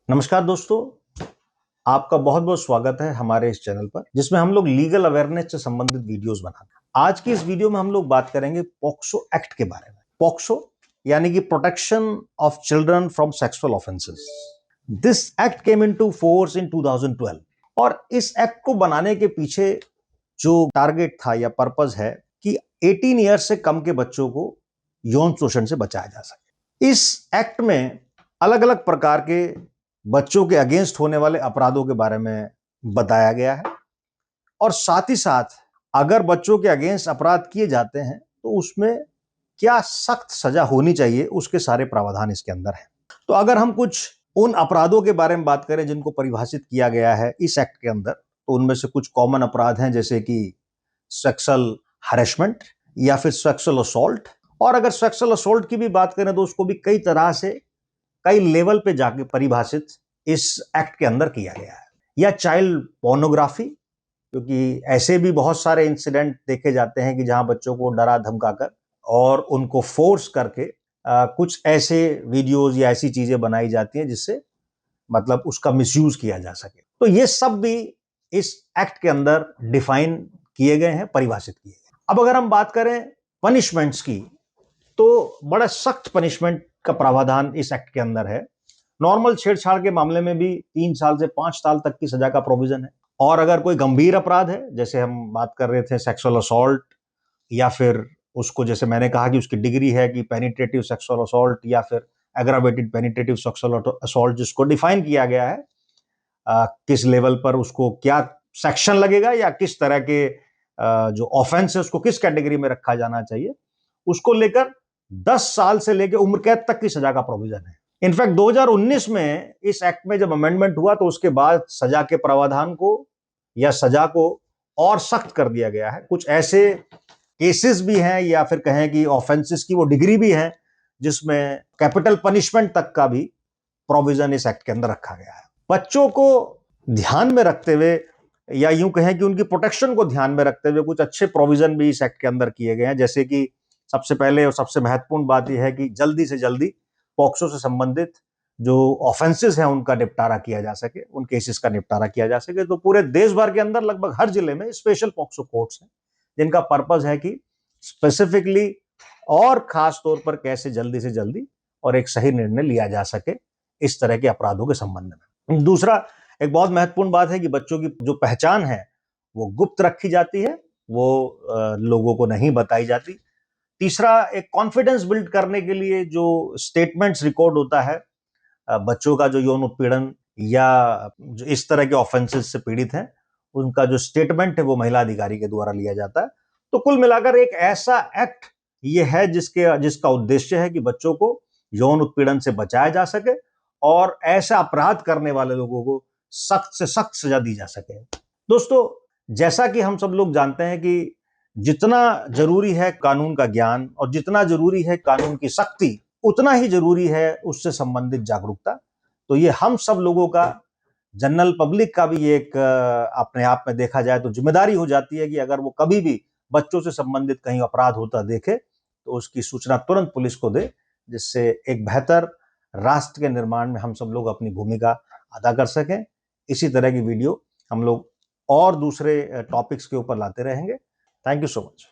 नमस्कार दोस्तों, आपका बहुत बहुत स्वागत है हमारे इस चैनल पर, जिसमें हम लोग लीगल अवेयरनेस से संबंधित वीडियोस बनाते हैं। आज की इस वीडियो में हम लोग बात करेंगे पॉक्सो एक्ट के बारे में। पॉक्सो यानी कि protection of children from sexual offences. This act came into force in 2012 और इस एक्ट को बनाने के पीछे जो टारगेट था या पर्पस है कि 18 ईयर्स से कम के बच्चों को यौन शोषण से बचाया जा सके। इस एक्ट में अलग अलग प्रकार के बच्चों के अगेंस्ट होने वाले अपराधों के बारे में बताया गया है और साथ ही साथ अगर बच्चों के अगेंस्ट अपराध किए जाते हैं तो उसमें क्या सख्त सजा होनी चाहिए, उसके सारे प्रावधान इसके अंदर हैं। तो अगर हम कुछ उन अपराधों के बारे में बात करें जिनको परिभाषित किया गया है इस एक्ट के अंदर, तो उनमें से कुछ कॉमन अपराध हैं, जैसे कि सेक्सुअल हैरेसमेंट या फिर सेक्सुअल असॉल्ट। और अगर सेक्सुअल असॉल्ट की भी बात करें तो उसको भी कई तरह से कई लेवल पे जाके परिभाषित इस एक्ट के अंदर किया गया है। या चाइल्ड पोर्नोग्राफी, क्योंकि ऐसे भी बहुत सारे इंसिडेंट देखे जाते हैं कि जहां बच्चों को डरा धमकाकर और उनको फोर्स करके कुछ ऐसे वीडियोस या ऐसी चीजें बनाई जाती हैं जिससे मतलब उसका मिसयूज किया जा सके। तो ये सब भी इस एक्ट के अंदर डिफाइन किए गए हैं, परिभाषित किए गए। अब अगर हम बात करें पनिशमेंट्स की, तो बड़ा सख्त पनिशमेंट का प्रावधान इस एक्ट के अंदर है। नॉर्मल छेड़छाड़ के मामले में भी 3 साल से 5 साल तक की सजा का प्रोविजन है। और अगर कोई गंभीर अपराध है, जैसे हम बात कर रहे थे सेक्सुअल असॉल्ट, या फिर उसको जैसे मैंने कहा कि उसकी डिग्री है कि पेनिट्रेटिव सेक्सुअल असॉल्ट या फिर एग्रावेटेड पेनिट्रेटिव सेक्सुअल असॉल्ट, जिसको डिफाइन किया गया है किस लेवल पर उसको क्या सेक्शन लगेगा या किस तरह के जो ऑफेंस है उसको किस कैटेगरी में रखा जाना चाहिए, उसको लेकर 10 साल से लेकर उम्र कैद तक की सजा का प्रोविजन है। इनफैक्ट 2019 में इस एक्ट में जब अमेंडमेंट हुआ तो उसके बाद सजा के प्रावधान को या सजा को और सख्त कर दिया गया है। कुछ ऐसे केसेस भी हैं या फिर कहें कि ऑफेंसेस की वो डिग्री भी है जिसमें कैपिटल पनिशमेंट तक का भी प्रोविजन इस एक्ट के अंदर रखा गया है। बच्चों को ध्यान में रखते हुए या यूं कहें कि उनकी प्रोटेक्शन को ध्यान में रखते हुए कुछ अच्छे प्रोविजन भी इस एक्ट के अंदर किए गए हैं। जैसे कि सबसे पहले और सबसे महत्वपूर्ण बात यह है कि जल्दी से जल्दी पॉक्सो से संबंधित जो ऑफेंसेस हैं उनका निपटारा किया जा सके, उन केसेस का निपटारा किया जा सके। तो पूरे देश भर के अंदर लगभग हर जिले में स्पेशल पॉक्सो कोर्ट्स हैं जिनका पर्पस है कि स्पेसिफिकली और खास तौर पर कैसे जल्दी से जल्दी और एक सही निर्णय लिया जा सके इस तरह के अपराधों के संबंध में। दूसरा, एक बहुत महत्वपूर्ण बात है कि बच्चों की जो पहचान है वो गुप्त रखी जाती है, वो लोगों को नहीं बताई जाती। तीसरा, एक कॉन्फिडेंस बिल्ड करने के लिए जो स्टेटमेंट्स रिकॉर्ड होता है बच्चों का जो यौन उत्पीड़न या जो इस तरह के ऑफेंसेस से पीड़ित हैं, उनका जो स्टेटमेंट है वो महिला अधिकारी के द्वारा लिया जाता है। तो कुल मिलाकर एक ऐसा एक्ट ये है जिसका उद्देश्य है कि बच्चों को यौन उत्पीड़न से बचाया जा सके और ऐसा अपराध करने वाले लोगों को सख्त से सख्त सजा दी जा सके। दोस्तों, जैसा कि हम सब लोग जानते हैं कि जितना जरूरी है कानून का ज्ञान और जितना जरूरी है कानून की सख्ती, उतना ही जरूरी है उससे संबंधित जागरूकता। तो ये हम सब लोगों का, जनरल पब्लिक का भी एक अपने आप में देखा जाए तो जिम्मेदारी हो जाती है कि अगर वो कभी भी बच्चों से संबंधित कहीं अपराध होता देखे तो उसकी सूचना तुरंत पुलिस को दे, जिससे एक बेहतर राष्ट्र के निर्माण में हम सब लोग अपनी भूमिका अदा कर सकें। इसी तरह की वीडियो हम लोग और दूसरे टॉपिक्स के ऊपर लाते रहेंगे। Thank you so much.